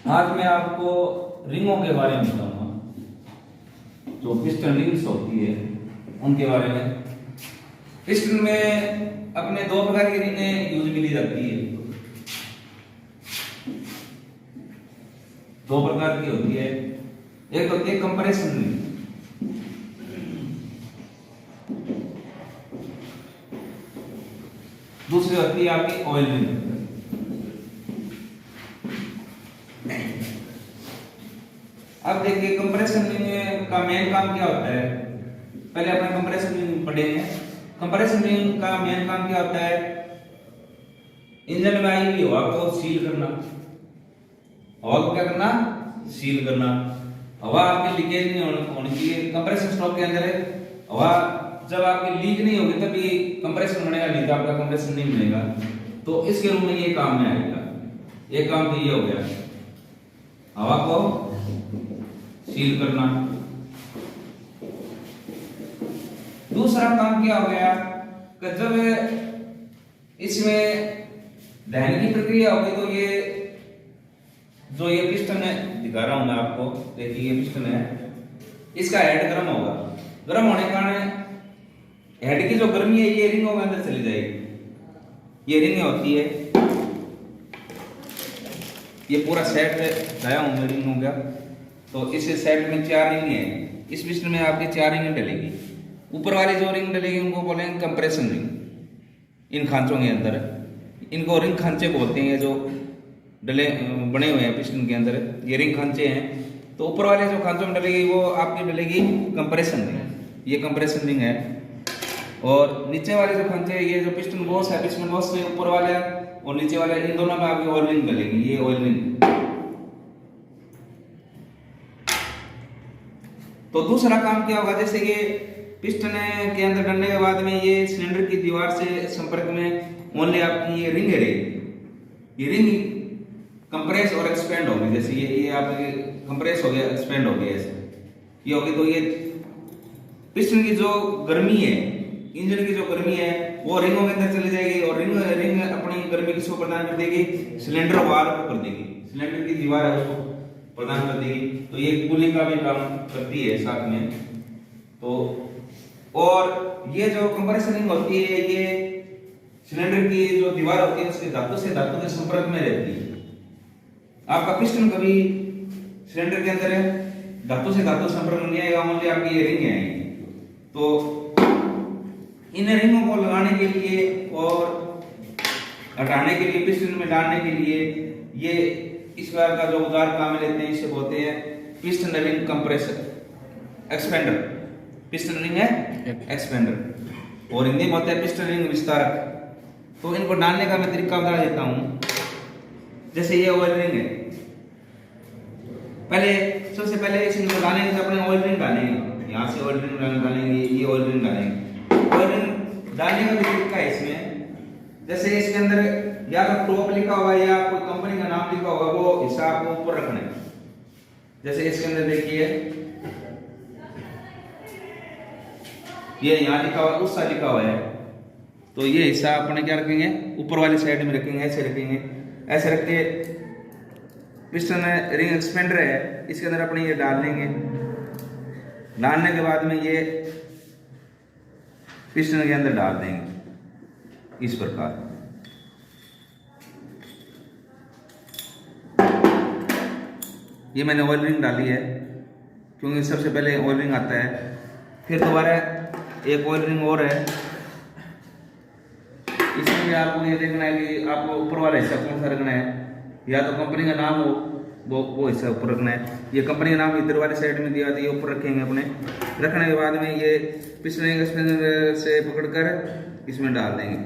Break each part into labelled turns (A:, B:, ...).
A: आज मैं आपको रिंगों के बारे में बताऊंगा, जो पिस्टन रिंग्स होती है उनके बारे में। पिस्टन में अपने दो प्रकार की रिंगें यूज में ली जाती है। दो प्रकार की होती है, एक होती है कंप्रेशन रिंग, दूसरी होती है आपकी ऑयल रिंग। अब देखिए कंप्रेशन रिंग का मेन काम क्या होता है। पहले अपने कंप्रेशन रिंग पढ़ेंगे। कंप्रेशन रिंग का मेन काम क्या होता है, इंजन में आई हुई हवा को सील करना। हवा को क्या करना, सील करना। हवा आपकी लीकेज नहीं होनी चाहिए। कंप्रेसर स्टॉक के अंदर हवा जब आपकी लीक नहीं होगी तभी कंप्रेशन बनेगा, नहीं तो आपका कंप्रेशन नहीं बनेगा। तो इसके रूप में ये काम में आएगा। एक काम तो ये हो गया, हवा को सील करना। दूसरा काम क्या हो गया कि जब इसमें दहन की प्रक्रिया होगी तो ये जो ये पिस्टन है, दिखा रहा हूं मैं आपको, देखिए ये पिस्टन है, इसका हेड गर्म होगा। गर्म होने के कारण हेड की जो गर्मी है ये रिंगों के अंदर चली जाएगी। ये रिंग होती है, ये पूरा सेट लाया हूं मैं रिंग हो गया। तो इस सेट में 4 रिंग है। इस पिस्टन में आपकी 4 रिंग डलेगी। ऊपर वाली जो रिंग डलेगी उनको बोलेंगे कंप्रेशन रिंग। इन खांचों के अंदर इनको रिंग खांचे बोलते हैं, जो डले बने हुए हैं पिस्टन के अंदर, ये रिंग खांचे हैं। तो ऊपर वाले जो खांचों में डलेगी वो आपकी डलेगी कंप्रेशन रिंग, ये कंप्रेशन रिंग है। और नीचे वाले जो खांचे ये जो पिस्टन बॉस है, पिस्टन बॉस से ऊपर वाले और नीचे वाले, इन दोनों में आपकी ऑयल रिंग डलेगी, ये ऑयल रिंग। तो दूसरा काम क्या होगा, जैसे कि पिस्टन के अंदर डलने के बाद में ये सिलेंडर की दीवार से संपर्क में ओनली आपकी ये रिंग है, ये रिंग कंप्रेस और एक्सपेंड होगी। जैसे ये आपके कंप्रेस हो गया, एक्सपेंड हो गया, ऐसे ये होगी। तो ये पिस्टन की जो गर्मी है, इंजन की जो गर्मी है वो रिंगों के अंदर चली जाएगी और रिंग अपनी गर्मी किसको प्रदान कर देगी, सिलेंडर वाल को कर देगी, सिलेंडर की दीवार है उसको प्रदान कर देगी। तो ये कूलिंग का भी काम करती है साथ में। तो और ये जो कंप्रेसर रिंग होती है ये सिलेंडर की जो दीवार होती है उसके धातु से धातु के संपर्क में रहती है। आपका पिस्टन कभी सिलेंडर के अंदर है, धातु से धातु संपर्क में नहीं आएगा, ओनली आपकी ये रिंग आएगी। तो इन रिंगों को लगाने के लिए और हटाने के लिए, पिस्टन में डालने के लिए ये इस प्रकार का जो औजार काम में लेते हैं, इसे बोलते हैं piston ring compressor expander. Piston ring है एक्सपेंडर और हिंदी में होता है पिस्टन रिंग विस्तारक। तो इनको डालने का मैं तरीका बता देता हूं। जैसे ये ऑयल रिंग है, पहले सबसे पहले इनको डालेंगे तो अपने ऑयल रिंग डालेंगे, यहाँ से ऑयल रिंग डालेंगे, ये ऑयल रिंग डालेंगे। ऑयल रिंग डालने का भी तरीका है इसमें। जैसे इसके अंदर या तो टॉप लिखा होगा या कोई कंपनी का नाम लिखा होगा, वो हिस्सा आपको ऊपर रखना है। जैसे इसके अंदर देखिए ये यहाँ लिखा हुआ, उससा लिखा हुआ है, तो ये हिस्सा अपने क्या रखेंगे, ऊपर वाली साइड में रखेंगे, ऐसे रखेंगे। ऐसे रख के पिस्टन रिंग एक्सपेंडर है, इसके अंदर अपने ये डाल लेंगे। डालने के बाद में ये पिस्टन के अंदर डाल देंगे इस प्रकार। ये मैंने ऑयल रिंग डाली है क्योंकि सबसे पहले ऑयल रिंग आता है। फिर दोबारा एक ऑयल रिंग और है, इसमें भी आपको ये देखना है कि आपको ऊपर वाला हिस्सा कौन सा रखना है, या तो कंपनी का नाम हो वो हिस्सा ऊपर रखना है। ये कंपनी का नाम इधर वाली साइड में दिया था, ये ऊपर रखेंगे अपने। रखने के बाद में ये पिस्टन रिंग एक्सपेंडर से पकड़कर इसमें डाल देंगे।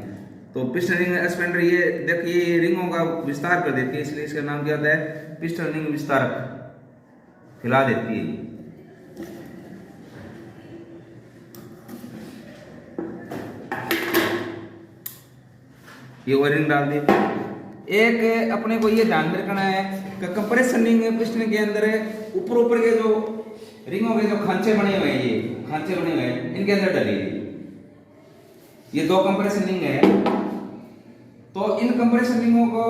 A: तो पिस्टन रिंग एक्सपेंडर ये देखिए ये रिंगों का विस्तार कर देती है, इसलिए इसका नाम क्या होता है, पिस्टन रिंग विस्तारक, फैला देती है। ये ओरिंग डाल दी। एक अपने को ये ध्यान रखना है कि कंप्रेसर रिंग पिस्टन के अंदर ऊपर ऊपर के जो रिंगों के जो खांचे बने हुए हैं, ये खांचे बने हुए हैं, इनके अंदर डलेगी। ये 2 कंप्रेसर रिंग है। तो इन कंप्रेसर रिंगों को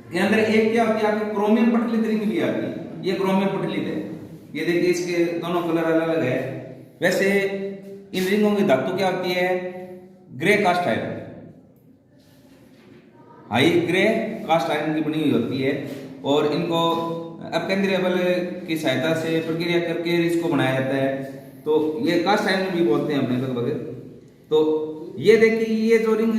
A: ये अंदर एक क्या होती है आपकी क्रोमियम पटलित रिंग भी आती है, ये क्रोमियम पटलित है। ये देखिए इसके दोनों कलर अलग अलग है। वैसे इन रिंगों की धातु क्या होती है, grey cast iron, high grey cast iron की बनी हुई होती है और इनको अपकेंद्रीय बल की सहायता से प्रक्रिया करके इसको बनाया जाता है। तो ये कास्ट आयरन भी बोलते हैं अपने लगभग। तो ये देखिए ये जो रिंग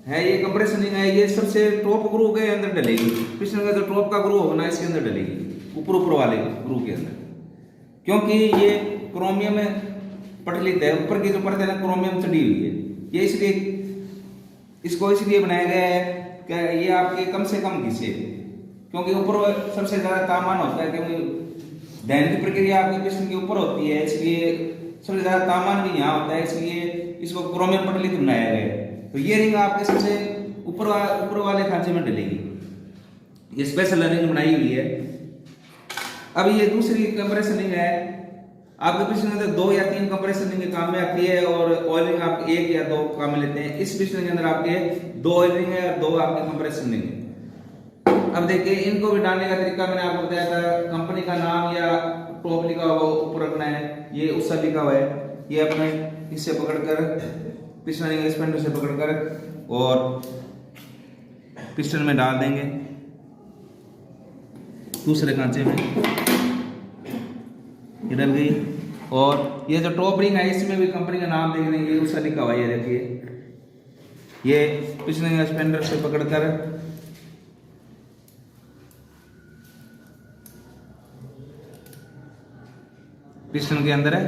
A: है ये कंप्रेशन रिंग है, ये सबसे टॉप ग्रू के अंदर डलेगी। पिस्टन का जो टॉप का ग्रू होगा ना इसके अंदर डलेगी, ऊपर वाले ग्रू के अंदर, क्योंकि ये क्रोमियम पटलित है, ऊपर की जो परत है ना क्रोमियम चढ़ी हुई है। ये इसलिए इसको इसलिए बनाया गया है कि ये आपके कम से कम घिसे, क्योंकि ऊपर सबसे ज्यादा तापमान होता है, क्योंकि दहन की प्रक्रिया आपके पिस्टन के ऊपर होती है, इसलिए सबसे ज्यादा तापमान भी यहाँ होता है, इसलिए इसको क्रोमियम पटलित बनाया गया है। तो ये रिंग आपके सबसे ऊपर वाले खांचे में डलेगी, ये स्पेशल रिंग बनाई हुई है। अब ये दूसरी कंप्रेशन रिंग है, आपके पिस्टन के अंदर 2 या 3 कंप्रेशन रिंग काम में आती है और ऑयल रिंग आप 1 या 2 काम में लेते हैं। इस पिस्टन के अंदर आपके 2 ऑयल रिंग है और 2 आपके कंप्रेशन रिंग है। अब देखिए इनको भी डालने का तरीका मैंने आपको बताया था, कंपनी का नाम या टॉप लिखा हुआ ऊपर रखना है, ये उससे लिखा हुआ है, ये अपने इससे पकड़कर पिस्टन रिंग एक्सपेंडर से पकड़कर और पिस्टन में डाल देंगे दूसरे कांचे में, ये डल गई। और ये जो टॉप रिंग है इसमें भी कंपनी का नाम देख लेंगे, उसका लिखा हुआ है, ये देखिए ये पिस्टन रिंग एक्सपेंडर से पकड़कर पिस्टन के अंदर है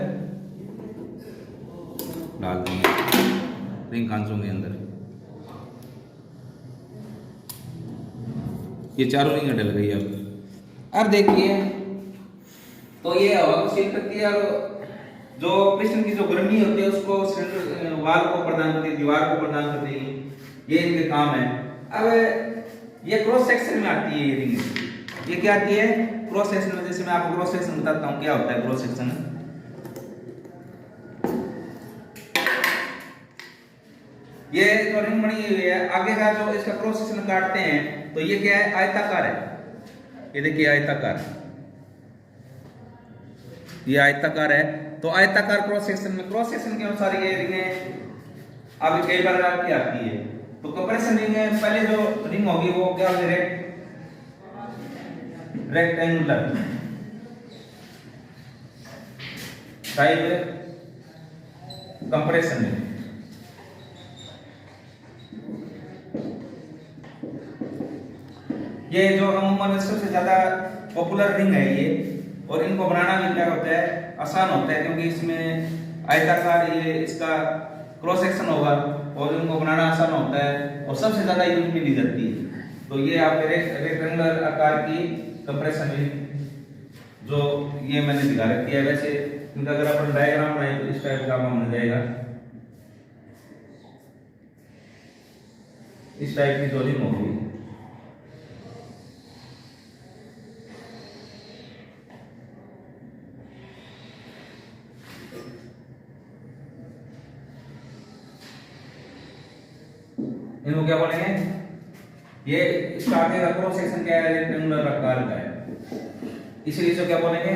A: डाल देंगे रिंग खांचों के अंदर। ये चारों रिंग डल गई। अब देखिए तो ये हवा को सील करती है और जो पिस्टन की जो गर्मी होती है उसको सिलेंडर वाल को प्रदान करती है, दीवार को प्रदान करती है, ये इनके काम है। अब ये क्रॉस सेक्शन में आती है ये रिंग, ये क्या आती है क्रॉस सेक्शन में। जैसे मैं आपको क्रॉस सेक्शन बताता हूँ क्या होता है क्रॉस सेक्शन। ये जो रिंग बनी हुई है आगे का जो इसका क्रॉस सेक्शन काटते हैं तो ये क्या है आयताकार है, ये देखिए आयताकार, ये आयताकार है। तो आयताकार क्रॉस सेक्शन के अनुसार ये रिंगें आगे कई बार की आती है। तो कंप्रेशन रिंग है, पहले जो रिंग होगी वो क्या होगी रेक्टेंगुलर टाइप कंप्रेशन रिंग। ये जो अमूमन सबसे ज्यादा पॉपुलर रिंग है ये, और इनको बनाना भी क्या होता है आसान होता है, क्योंकि इसमें आयताकार ये इसका क्रॉस सेक्शन होगा और इनको बनाना आसान होता है और सबसे ज्यादा यूज में ली जाती है। तो ये आपके रेक्टेंगुलर आकार की कंप्रेशन रिंग जो ये मैंने दिखा रखी है। वैसे इनका अगर अपन डायग्राम बनाए तो इस टाइप का बन जाएगा, इस टाइप की जो रिंग होगी। इनको क्या बोलेंगे, ये इसका आगे का क्रॉस सेक्शन क्या है रेक्टेंगुलर आकार का है, इसलिए इसको क्या बोलेंगे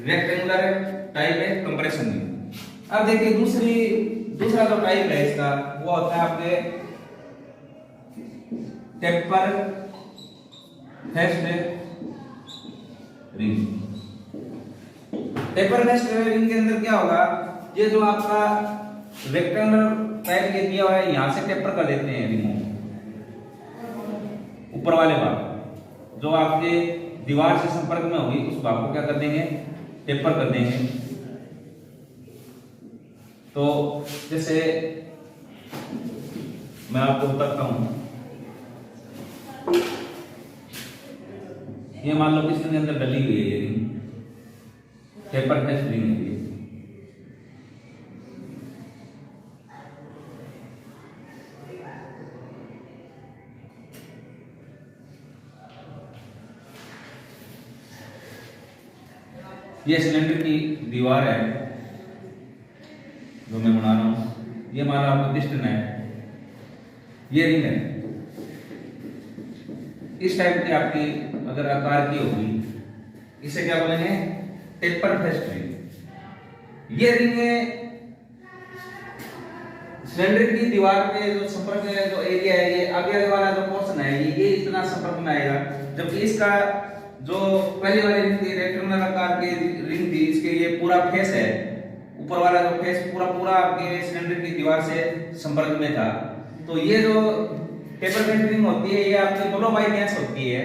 A: रेक्टेंगुलर टाइप है कंप्रेशन रिंग। अब देखिए दूसरा जो टाइप है इसका वो होता है आपके taper fest ring. Taper fest ring के अंदर क्या होगा, ये जो आपका रेक्टेंगुलर टाइप के दिया हुआ है यहां से टेपर कर देते हैं रिंग ऊपर वाले भाग जो आपके दीवार से संपर्क में होगी उस भाग को क्या कर देंगे टेपर कर देंगे। तो जैसे मैं आपको बताता हूं, ये मान लो इसके अंदर डली हुई है ये रिंग, टेपर फेस्ट रिंग है। ये सिलेंडर की दीवार है जो मैं बना रहा हूं, ये मान लो आपका पिस्टन है, ये रिंग है, इस टाइप की आपकी अगर आकार की होगी, इसे क्या बोलेंगे? Taper fest ring. ये रिंग सिलेंडर की दीवार पे जो संपर्क में जो एरिया है, ये आगे वाला जो पोर्शन है ये इतना संपर्क में आएगा, जबकि इसका जो पहली वाली रिंग थी रेक्टेंगुलर आकार की रिंग थी, इसके ये पूरा फेस है, ऊपर वाला जो फेस पूरा पूरा आपके सिलेंडर की दीवार से संपर्क में था। तो ये जो टेपर फेस्ट रिंग होती है ये आपकी दोनों बाई गैस होती है।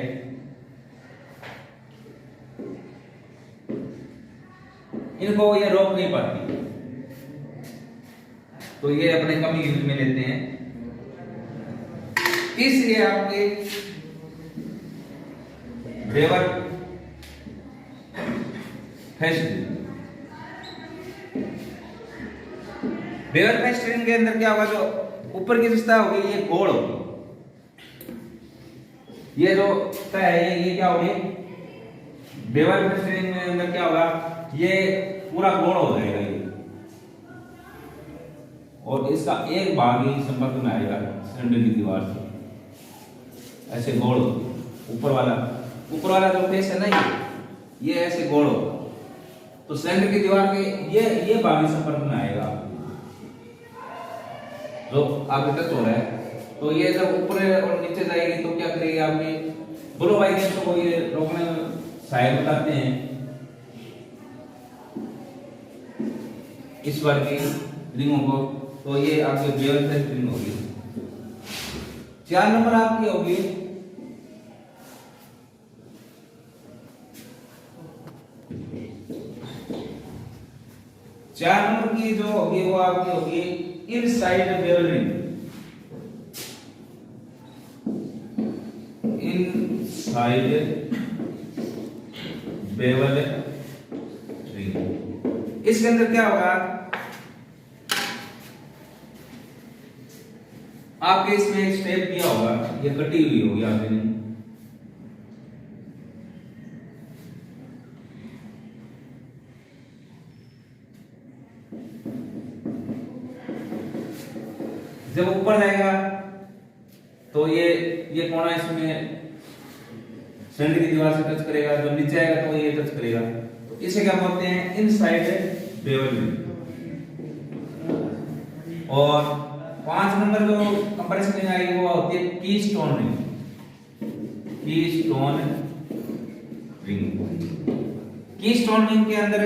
A: इनको ये रोक नहीं पाती, तो ये अपने कम यूज में लेते हैं। इसलिए आपके बेवर फेस्ट रिंग के अंदर क्या होगा, जो ऊपर की सतह होगी ये गोल होगी, ये जो सतह है ये क्या होगी? बेवर फेस्ट रिंग के अंदर क्या होगा, ये पूरा गोल हो जाएगा ये, और इसका एक भाग ही संपर्क में आएगा सिलेंडर की दीवार से, ऐसे गोल ऊपर वाला जो फेस है ना ये ऐसे गोल होगा, तो सिलेंडर की दीवार के ये भाग ही संपर्क में आएगा जो आगे टच हो रहा है। तो ये जब ऊपर और नीचे जाएगी तो क्या करेगी, आपकी ब्लो बाई गैस को ये रोकने में सहायक बताते हैं। इस बार की रिंगों को, तो ये आपके बेवर फेस्ट रिंग होगी। 4 नंबर आपकी होगी की जो होगी वो आपकी होगी inside bevel ring. Inside bevel ring, इसके अंदर क्या होगा, आपके इसमें एक स्टेप दिया होगा, ये कटी हुई होगी आपने, जब ऊपर जाएगा तो ये कोना इसमें सिलेंडर की दीवार से टच करेगा, जब नीचे आएगा तो ये टच करेगा, तो इसे क्या बोलते हैं? Inside bevel ring. और 5 नंबर जो कंप्रेशन रिंग आएगी वो होती है कीस्टोन रिंग। कीस्टोन रिंग के अंदर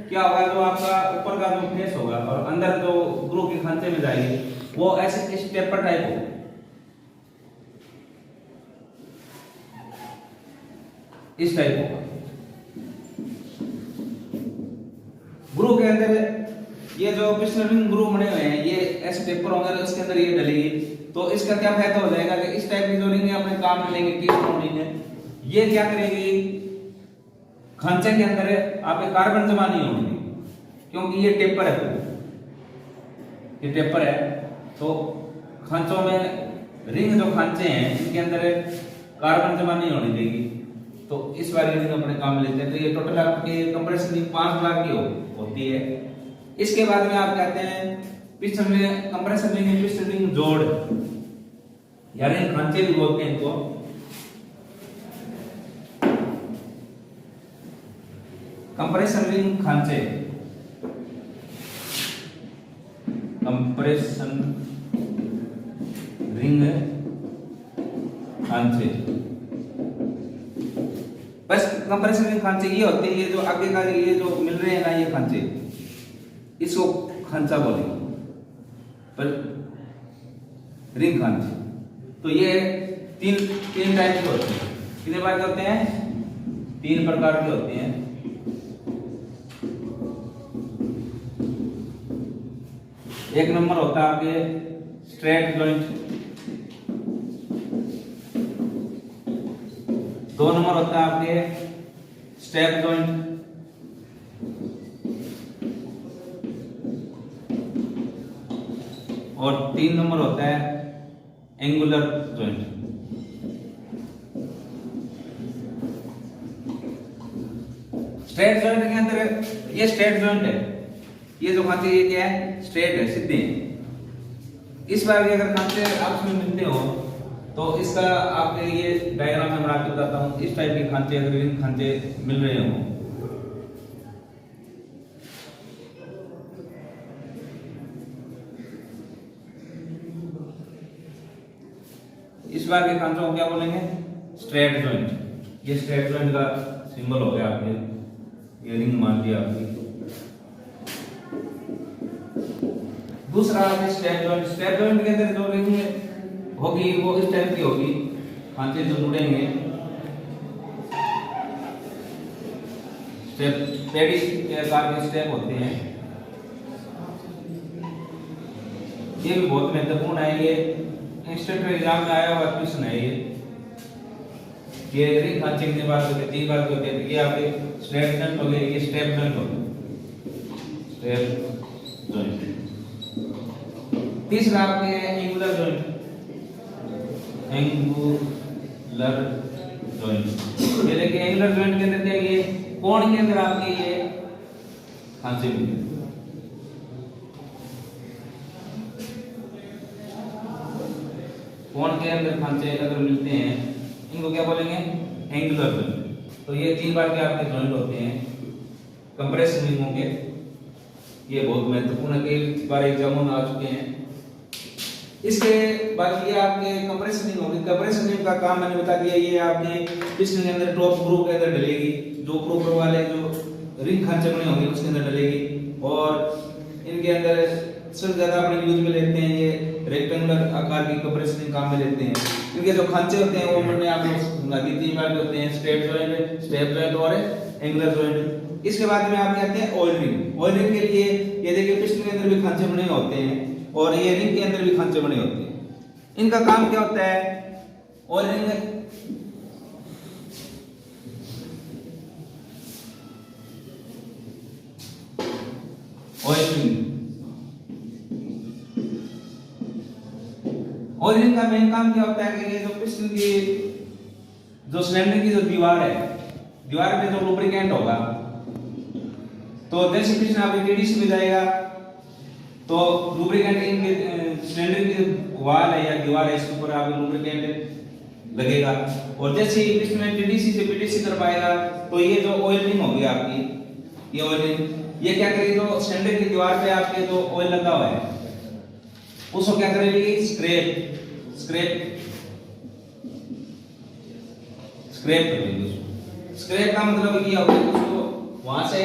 A: क्या होगा, जो आपका ऊपर का जो फेस होगा और अंदर जो ग्रू के खांचे में जाएगी वो ऐसे स्टेपर टाइप होगा, इस टाइप होगा। ग्रू के अंदर ये जो पिस्टन रिंग ग्रू बने हुए हैं ये ऐसे टेपर होंगे, तो इसके अंदर ये डलेगी, तो इसका क्या फायदा हो जाएगा कि इस टाइप की जो रिंग है अपने काम में लेंगे। कीस्टोन रिंग है, ये क्या करेगी, खांचे के अंदर आपके कार्बन जमा नहीं होंगे, क्योंकि ये टेपर है, तो खांचों में रिंग जो खांचे हैं इनके अंदर कार्बन जमा नहीं होने देगी, तो इस वाली रिंग अपने काम में लेते हैं। तो ये टोटल आपके कंप्रेशन रिंग 5 लाख की होती है। इसके बाद में आप कहते हैं पिस्टन में कंप्रेशन रिंग, पिस्टन रिंग जोड़, यानी खांचे भी बोलते हैं इनको। कंप्रेशन रिंग खांचे, कंप्रेशन रिंग खांचे, बस कंप्रेशन रिंग खांचे ये होते हैं। ये जो आगे का ये जो मिल रहे हैं ना ये खांचे, इसको खांचा बोलेंगे, पर रिंग खांचे। तो ये तीन टाइप के होते हैं। कितने प्रकार के होते हैं? 3 प्रकार के होते हैं। एक नंबर होता है आपके स्ट्रेट जॉइंट, 2 नंबर होता है आपके स्टेप जॉइंट, और 3 नंबर होता है एंगुलर जॉइंट। स्ट्रेट जॉइंट के अंदर ये स्ट्रेट जॉइंट है, ये जो खांचे ये क्या है? स्ट्रेट है, सीधे हैं। इस बार भी अगर खांचे आपस में मिलते हो तो इसका आपके ये डायग्राम में बना के बताता हूँ। इस टाइप के खांचे अगर रिंग खांचे मिल रहे हो, इस बार के खांचों को क्या बोलेंगे? Straight joint. ये स्ट्रेट जॉइंट का सिंबल हो गया आपके, ये रिंग मान लिया आपकी। दूसरा है स्टेप जॉइंट। स्टेप जॉइंट के अंदर जो रिंग होगी वो इस टाइप की होगी, खांचे जो जुड़ेंगे स्टेप पेड़ी के आकार के स्टेप होते हैं। ये भी बहुत महत्वपूर्ण है, ये इंस्टेंट एग्जाम में आया हुआ क्वेश्चन है। ये रिंग खांचे कितनी बार होते हैं? 3 बार होते हैं। ये आपके स्टेप जॉइंट हो गए, ये स्टेप जॉइंट हो गए, स्टेप जॉइंट। तीसरा आपके एंगुलर जॉइंट, एंगुलर जॉइंट। ये देखिए एंगुलर जॉइंट के अंदर ये कोण के अंदर आपके ये खांचे मिलते हैं। कोण के अंदर खांचे अगर मिलते हैं, इनको क्या बोलेंगे? Angular joint. तो ये 3 बार के आपके जॉइंट होते हैं कंप्रेस रिंगों के। ये बहुत महत्वपूर्ण है, कई बार एग्जामों में आ चुके हैं। इसके बाद ये आपके कंप्रेस रिंग होगी। कंप्रेस रिंग का काम मैंने बता दिया, ये आपके पिस्टन के अंदर टॉप ग्रुप के अंदर डलेगी, जो ऊपर वाले जो रिंग खांचे बने होंगे उसके अंदर डलेगी। और इनके अंदर सबसे ज्यादा अपने यूज में लेते हैं ये रेक्टेंगुलर आकार की कंप्रेस रिंग काम में लेते हैं। इनके जो खांचे होते हैं वो मैंने आपको बता दी 3 बार के होते हैं, स्ट्रेट जॉइंट, स्टेप जॉइंट और एंगुलर जॉइंट। इसके बाद में आपके आते हैं ऑयल रिंग। ऑयल रिंग के लिए ये देखिए पिस्टन के अंदर भी खांचे बने होते हैं और ये रिंग के अंदर भी खांचे बने होते हैं। इनका काम क्या होता है? ऑयल रिंग ऑयल रिंग का मेन काम क्या होता है कि ये जो पिस्टन की जो सिलेंडर की जो दीवार है, दीवार पे जो लुब्रिकेंट होगा, तो जैसे पिस्टन आपके टीडीसी में जाएगा तो लुब्रिकेंट इनके सिलेंडर की वॉल है या दीवार है, इसके ऊपर आपको लुब्रिकेंट लगेगा। और जैसे ही पिस्टन टीडीसी से पीडीसी तरफ आएगा तो ये जो ऑयल रिंग होगी आपकी, ये ऑयल रिंग ये क्या करेगी? जो सिलेंडर की दीवार पे आपके जो ऑयल लगा हुआ है उसको क्या करेगी? स्क्रैप करेगी उसको। स्क्रैप का मतलब ये होगा कि उसको वहां से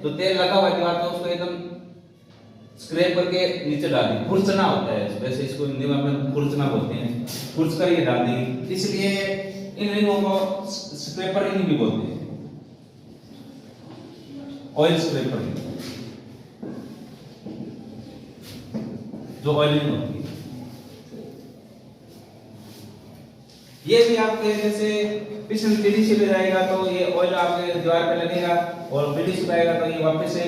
A: जो तेल लगा हुआ है दीवार पे उसको एकदम स्क्रैप करके नीचे डाल देंगे। खुरचना होता है, वैसे इसको हिंदी में अपन खुरचना बोलते हैं, खुरच कर ये डाल देंगे। इसलिए इन रिंगों को स्क्रैपर रिंग भी बोलते हैं, ऑयल स्क्रैपर रिंग, जो ऑयल रिंग होती है। ये भी आपके जैसे पिस्टन पीडीसी पे जाएगा तो ये ऑयल आपके दीवार पे लगेगा और पीडीसी पे आएगा तो ये वापस से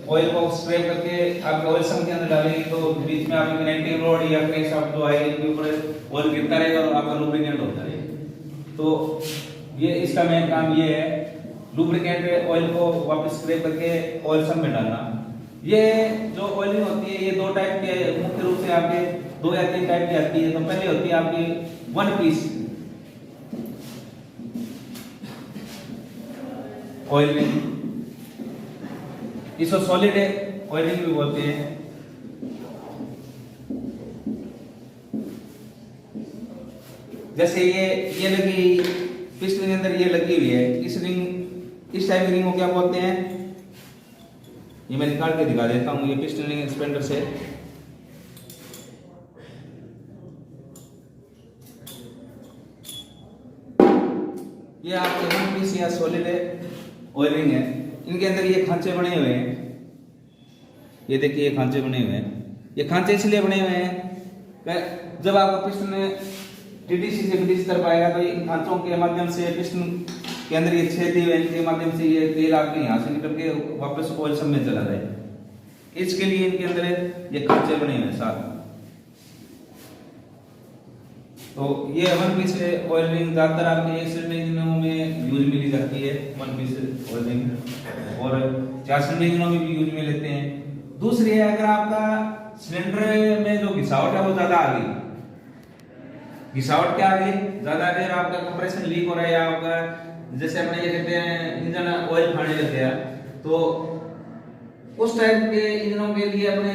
A: ऑयल को स्प्रे करके आपके ऑयल सम के अंदर डालेगी। तो बीच में आपकी कनेक्टिंग रोड या क्रैंकशाफ्ट जो आएगी उसके ऊपर ऑयल गिरता रहेगा और आपका लुब्रिकेंट होता रहेगा। तो ये इसका मेन काम ये है, लुब्रिकेंट ऑयल को वापस स्प्रे करके ऑयल सम में डालना। ये जो ऑयलिंग होती है ये 2 टाइप के मुख्य रूप से आपके 2 या 3 टाइप की आती है। तो पहले होती है आपकी 1 पीस ऑयलिंग, इसको सॉलिड ऑयलिंग भी बोलते हैं। जैसे ये लगी पिस्टन के अंदर, ये लगी हुई है इस रिंग, इस टाइप की रिंग को क्या बोलते हैं? ये मैं निकाल के दिखा देता हूं। ये पिस्टन रिंग एक्सपेंडर से ये आपके 1 पीस या सॉलिड ऑयल रिंग है। इनके अंदर ये खांचे बने हुए हैं, ये देखिए ये खांचे बने हुए हैं। ये खांचे इसलिए बने हुए हैं जब आपका पिस्टन टीडीसी से पीडीसी तरफ आएगा तो इन खांचों के माध्यम से पिस्टन के अंदर ये छेद दिए हुए हैं, इनके माध्यम से ये तेल आपके यहाँ से निकल के वापस ऑयल सब में चला जाए। इसके लिए इनके अंदर ये खांचे बने हुए हैं साथ। तो ये 1 पीस ऑयल रिंग ज्यादातर आपके एक सिलेंडर इंजनों में यूज में ली जाती है 1 पीस ऑयल रिंग, और 4 सिलेंडर इंजनों में भी यूज में लेते हैं। दूसरी है अगर आपका सिलेंडर में जो घिसावट है वो ज्यादा आ गई, घिसावट क्या आ गई, ज्यादा देर आपका कंप्रेशन लीक हो रहा है, या आपका जैसे अपने ये कहते हैं इंजन ऑयल खाने लग गया, तो उस टाइप के इंजनों के लिए अपने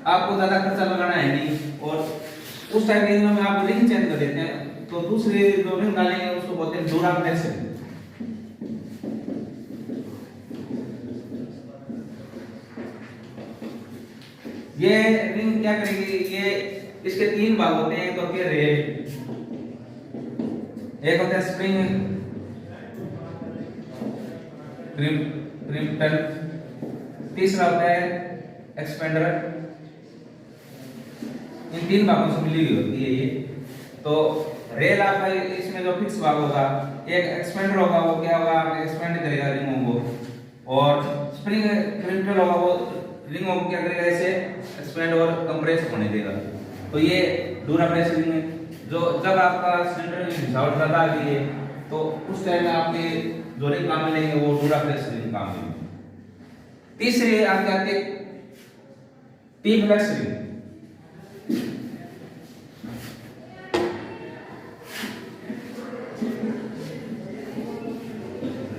A: आपको ज्यादा खर्चा लगाना है नहीं, और उस टाइप के इंजनों में आप रिंग चेंज कर देते हैं, तो दूसरे जो रिंग डालेंगे उसको बोलते हैं डुराफ्लेक्स रिंग। ये रिंग क्या करेगी, ये इसके 3 भाग होते हैं, एक होती है रेल, एक होता है स्प्रिंग रिम्पल, तीसरा होता है एक्सपेंडर। इन 3 भागों से मिली हुई होती है ये। तो रेल आपका इसमें जो फिक्स भाग होगा, एक एक्सपेंडर होगा, वो क्या होगा, आप एक्सपेंड करेगा रिंगों को, और स्प्रिंग रिम्पल होगा, वो रिंगों को क्या करेगा, ऐसे एक्सपेंड और कंप्रेस होने देगा। तो ये डुराफ्लेक्स रिंग है, जो जब आपका सिलेंडर में घिसावट ज्यादा आ गई है तो उस टाइम में आपके जो रिंग काम मिलेंगे वो डुराफ्लेक्स रिंग काम मिलेंगे। तीसरे आपके आते T-flex ring.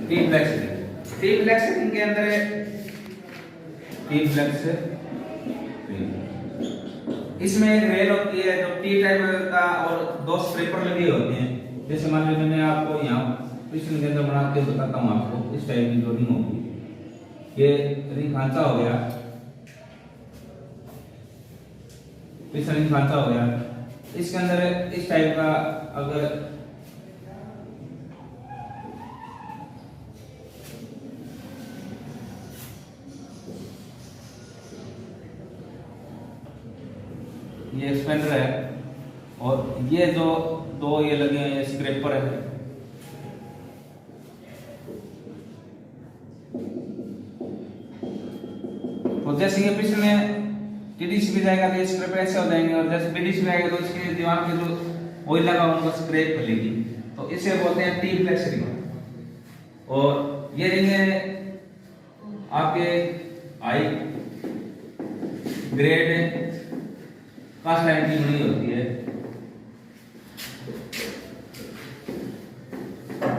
A: T-flex ring, T-flex ring के अंदर टी-फ्लेक्स रिंग, इसमें एक रेल होती है जो टी टाइप का, और 2 स्ट्रिपर लगी होती हैं। जैसे मान लीजिए मैंने आपको यहाँ पिस्टन के अंदर बना के बताता हूँ आपको, इस टाइप की जो रिंग होगी, ये रिंग खांचा हो गया, पिस्टन रिंग खांचा हो गया, इसके अंदर इस टाइप का अगर ये एक्सपेंडर है, और ये जो 2 ये लगे हैं, ये स्क्रैपर है। तो जैसे ये पिस्टन में टीडीसी भी जाएगा तो ये स्क्रैपर ऐसे हो जाएंगे, और जैसे बीडीसी में आएगा तो इसके दीवार पे जो ऑयल लगा उनको स्क्रैप कर लेगी, तो इसे बोलते हैं टी-फ्लेक्स रिंग। और ये रिंग आपके हाई ग्रेड कास्ट आयरन की बनी होती है,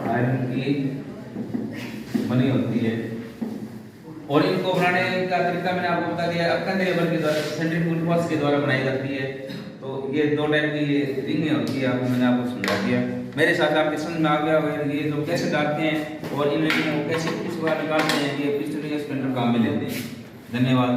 A: आयरन की बनी होती है, और इनको बनाने का तरीका मैंने आपको बता दिया, अखंड लेवल के द्वारा, सेंट्रीफ्यूगल फोर्स के द्वारा बनाई जाती है। तो ये 2 टाइप की रिंग होती है, आपको मैंने आपको समझा दिया। मेरे साथ आपके समझ में आ गया होगा ये जो कैसे डालते हैं और इन रिंगों को कैसे किस बार निकालते हैं, ये पिस्टन या स्पेंडर काम में लेते हैं। धन्यवाद।